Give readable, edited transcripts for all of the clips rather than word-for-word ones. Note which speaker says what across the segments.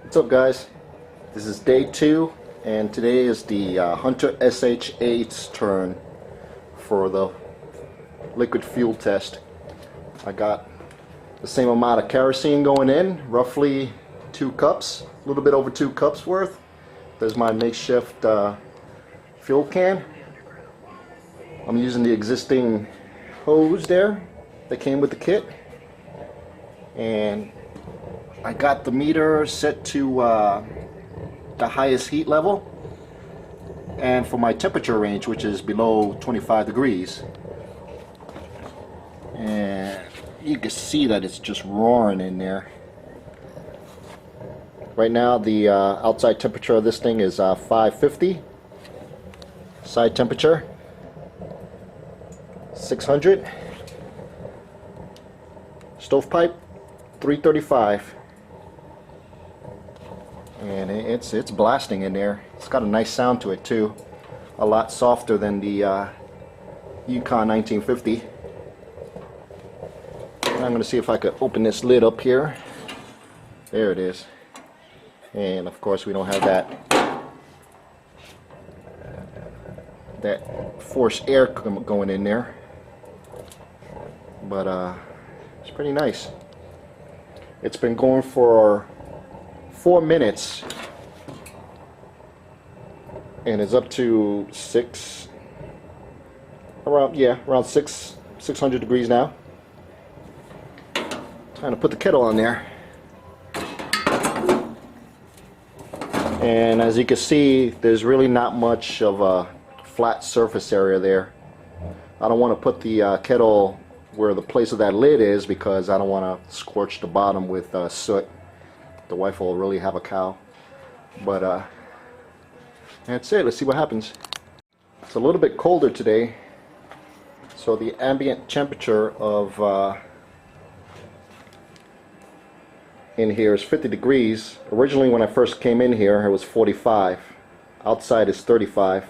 Speaker 1: What's up, guys? This is day 2 and today is the Hunter SHA's turn for the liquid fuel test. I got the same amount of kerosene going in, roughly 2 cups, a little bit over 2 cups worth. There's my makeshift fuel can. I'm using the existing hose there that came with the kit, and I got the meter set to the highest heat level and for my temperature range, which is below 25 degrees. And you can see that it's just roaring in there. Right now the outside temperature of this thing is 550. Side temperature 600. Stovepipe 335. And it's blasting in there. It's got a nice sound to it too. A lot softer than the Yukon 1950. And I'm going to see if I could open this lid up here. There it is. And of course we don't have that forced air going in there. But it's pretty nice. It's been going for 4 minutes and it's up to 600 degrees now. Time to put the kettle on there, and as you can see, there's really not much of a flat surface area there. I don't want to put the kettle where the place of that lid is because I don't want to scorch the bottom with soot. The wife will really have a cow. But that's it. Let's see what happens. It's a little bit colder today, so the ambient temperature of in here is 50 degrees. Originally when I first came in here it was 45. Outside is 35.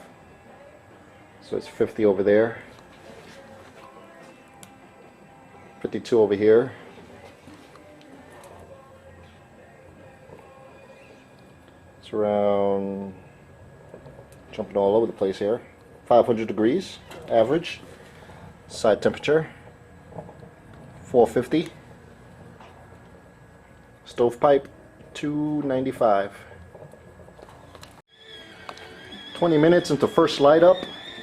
Speaker 1: So it's 50 over there. 52 over here. It's around, jumping all over the place here, 500 degrees average. Side temperature 450. Stovepipe 295. 20 minutes into first light up,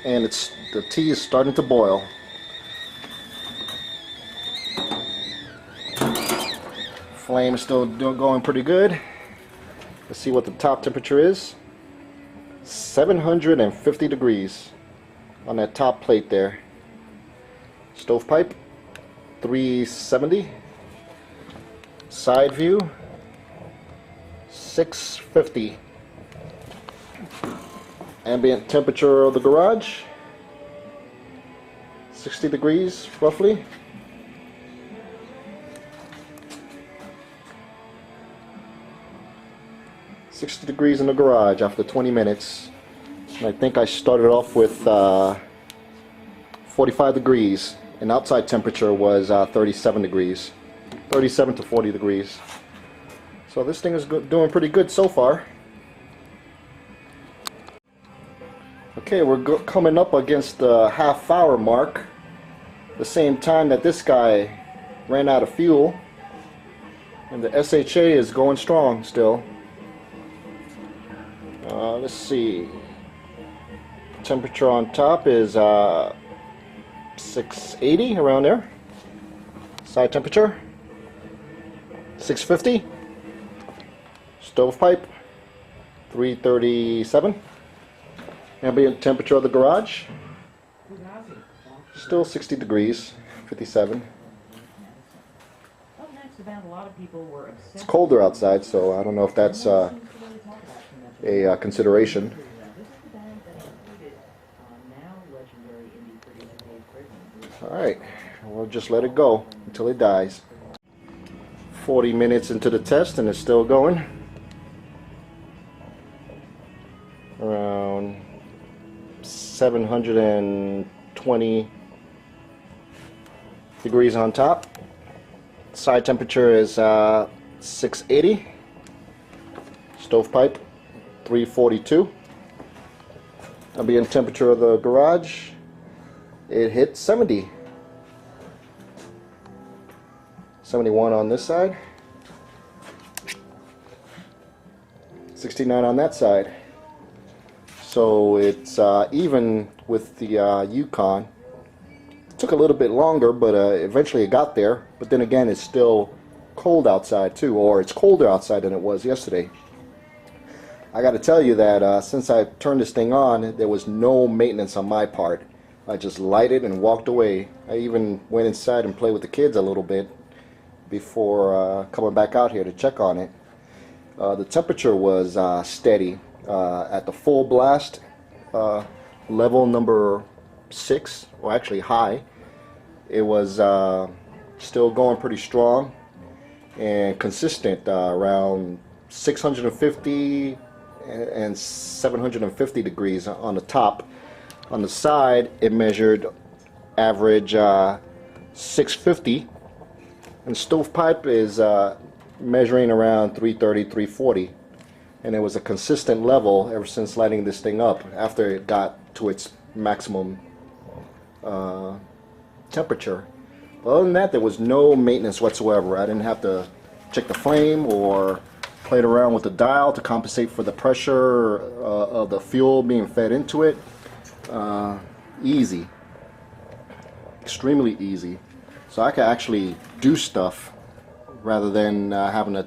Speaker 1: and the tea is starting to boil. Flame is still going pretty good. Let's see what the top temperature is. 750 degrees on that top plate there. Stovepipe 370. Side view 650. Ambient temperature of the garage 60 degrees roughly. $60 degrees in the garage after 20 minutes. And I think I started off with 45 degrees, and outside temperature was 37 degrees. 37 to 40 degrees. So this thing is doing pretty good so far. Okay, we're coming up against the half-hour mark, the same time that this guy ran out of fuel, and the SHA is going strong still. Let's see. Temperature on top is 680, around there. Side temperature 650. Stovepipe 337. Ambient temperature of the garage still 60 degrees, 57. It's colder outside, so I don't know if that's a consideration. Alright, we'll just let it go until it dies. 40 minutes into the test and it's still going. Around 720 degrees on top. Side temperature is 680. stovepipe, 342. Ambient temperature of the garage, it hit 70. 71 on this side, 69 on that side. So it's even with the Yukon. It took a little bit longer, but eventually it got there. But then again, it's still cold outside too, or it's colder outside than it was yesterday. I got to tell you that since I turned this thing on, there was no maintenance on my part. I just lighted and walked away. I even went inside and played with the kids a little bit before coming back out here to check on it. The temperature was steady at the full blast level number 6, or actually high. It was still going pretty strong and consistent around 650 and 750 degrees on the top. On the side it measured average 650, and stovepipe is measuring around 330, 340, and it was a consistent level ever since lighting this thing up after it got to its maximum temperature. But other than that, there was no maintenance whatsoever. I didn't have to check the flame or played around with the dial to compensate for the pressure of the fuel being fed into it. Easy, extremely easy. So I could actually do stuff rather than having to,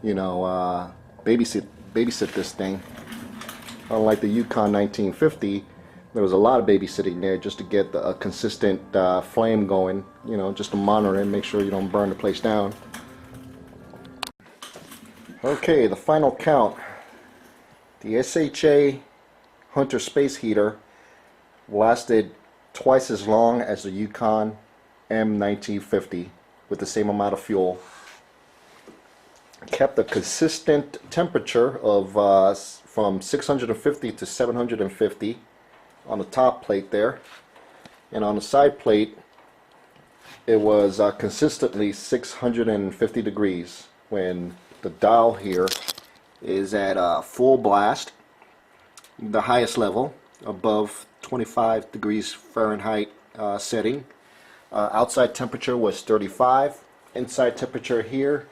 Speaker 1: you know, babysit this thing. Unlike the Yukon 1950, there was a lot of babysitting there just to get a consistent flame going, you know, just to monitor and make sure you don't burn the place down. Okay, the final count. The SHA Hunter space heater lasted twice as long as the Yukon M1950 with the same amount of fuel. Kept a consistent temperature of from 650 to 750 on the top plate there, and on the side plate it was consistently 650 degrees when the dial here is at full blast, the highest level above 25 degrees Fahrenheit setting. Outside temperature was 35. Inside temperature here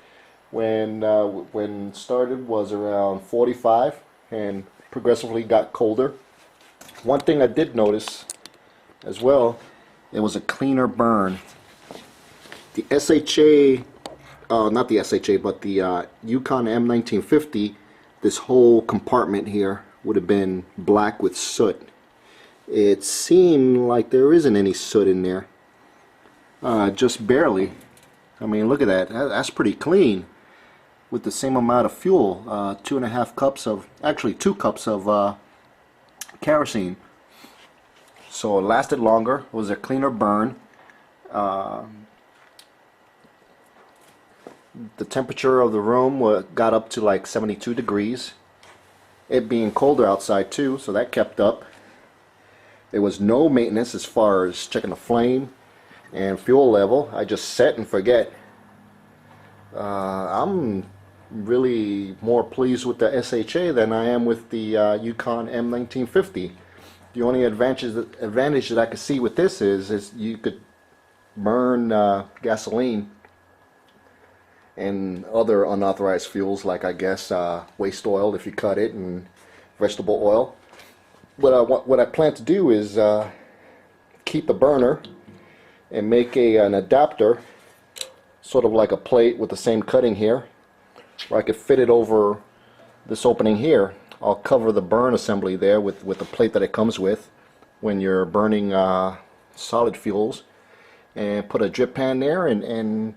Speaker 1: when started was around 45 and progressively got colder. One thing I did notice as well, it was a cleaner burn. The SHA, not the SHA, but the Yukon M1950, this whole compartment here would have been black with soot. It seemed like there isn't any soot in there, just barely. I mean, look at that. That's pretty clean with the same amount of fuel. 2.5 cups of, actually 2 cups of kerosene. So it lasted longer. It was a cleaner burn. The temperature of the room got up to like 72 degrees. It being colder outside too, so that kept up. There was no maintenance as far as checking the flame and fuel level. I just set and forget. I'm really more pleased with the SHA than I am with the Yukon M1950. The only advantage that I could see with this is you could burn gasoline and other unauthorized fuels, like I guess waste oil if you cut it, and vegetable oil. What I plan to do is keep the burner and make an adapter, sort of like a plate with the same cutting here, where I could fit it over this opening here. I'll cover the burn assembly there with the plate that it comes with when you're burning solid fuels, and put a drip pan there, and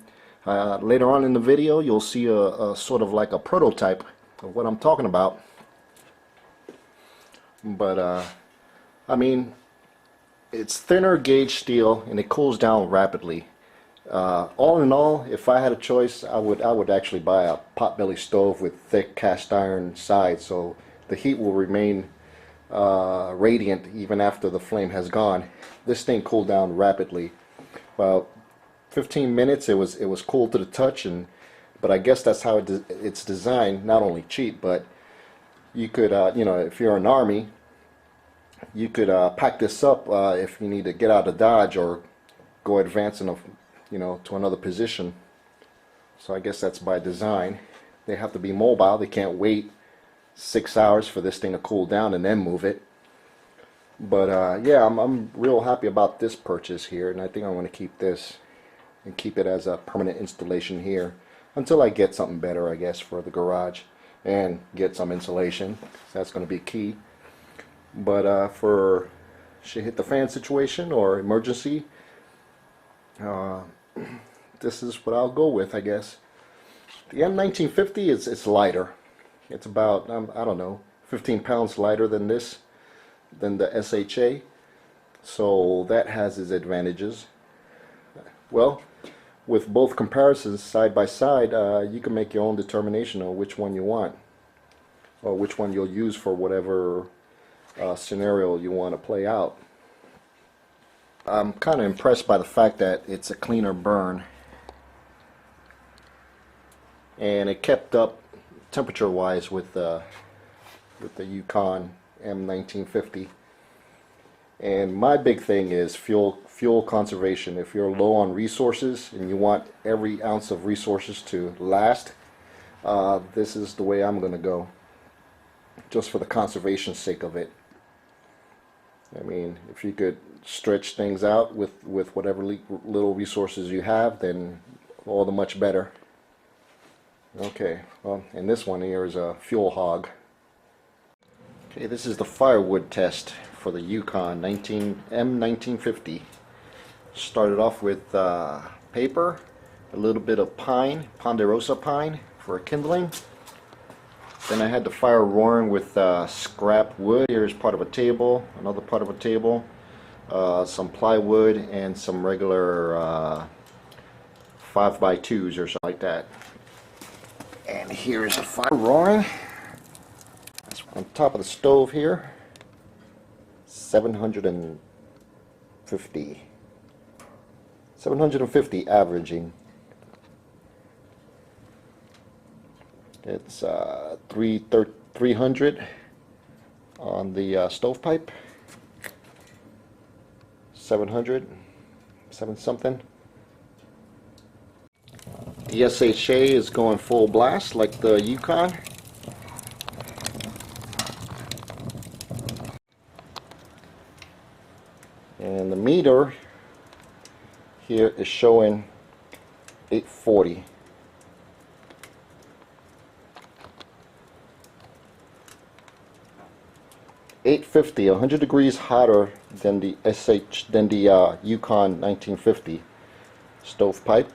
Speaker 1: later on in the video you'll see a sort of like a prototype of what I'm talking about. But I mean, it's thinner gauge steel and it cools down rapidly. All in all, if I had a choice, I would actually buy a potbelly stove with thick cast iron sides, so the heat will remain radiant even after the flame has gone. This thing cooled down rapidly. About 15 minutes it was cool to the touch, and but I guess that's how it's designed. Not only cheap, but you could, you know, if you're an army, you could pack this up if you need to get out of Dodge or go advance in a, you know, to another position. So I guess that's by design. They have to be mobile. They can't wait 6 hours for this thing to cool down and then move it. But yeah, I'm real happy about this purchase here, and I think I want to keep this and keep it as a permanent installation here until I get something better, I guess, for the garage and get some insulation. That's going to be key. But for shit hit the fan situation or emergency, this is what I'll go with, I guess. The M1950 it's lighter. It's about I don't know, 15 pounds lighter than this, than the SHA. So that has its advantages. Well, with both comparisons side by side, you can make your own determination on which one you want, or which one you'll use for whatever scenario you want to play out. I'm kind of impressed by the fact that it's a cleaner burn, and it kept up temperature wise with the Yukon M1950. And my big thing is fuel conservation. If you're low on resources and you want every ounce of resources to last, this is the way I'm going to go, just for the conservation sake of it. I mean, if you could stretch things out with whatever little resources you have, then all the much better. Okay, well, and this one here is a fuel hog. Okay, this is the firewood test for the Yukon M1950. Started off with paper, a little bit of pine, ponderosa pine for kindling. Then I had the fire roaring with scrap wood. Here's part of a table, another part of a table, some plywood, and some regular 5x2s or something like that. And here's the fire roaring. That's on top of the stove here. 750 averaging. It's 300 on the stovepipe. 700, 7 something. The SHA is going full blast like the Yukon. And the meter here is showing 840. $850, 100 degrees hotter than the Yukon 1950 stovepipe.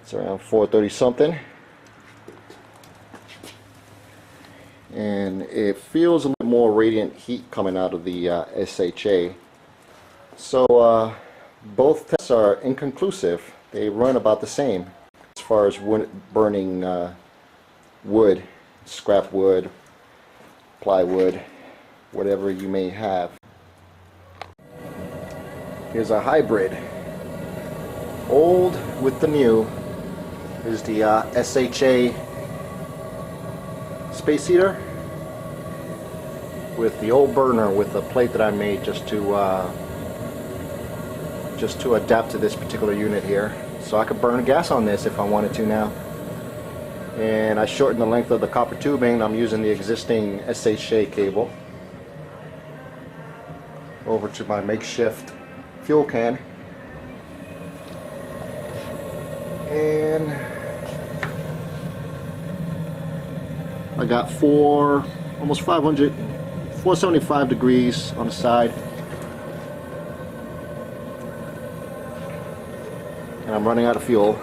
Speaker 1: It's around 430 something, and it feels a little more radiant heat coming out of the SHA. So both tests are inconclusive. They run about the same as far as burning wood, scrap wood, plywood, whatever you may have. Here's a hybrid, old with the new. Here's the SHA space heater with the old burner with a plate that I made just to adapt to this particular unit here, so I could burn gas on this if I wanted to now. And I shortened the length of the copper tubing. I'm using the existing SHA cable over to my makeshift fuel can. And I got almost 475 degrees on the side. And I'm running out of fuel.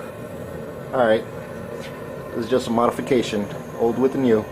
Speaker 1: Alright, this is just a modification, old with the new.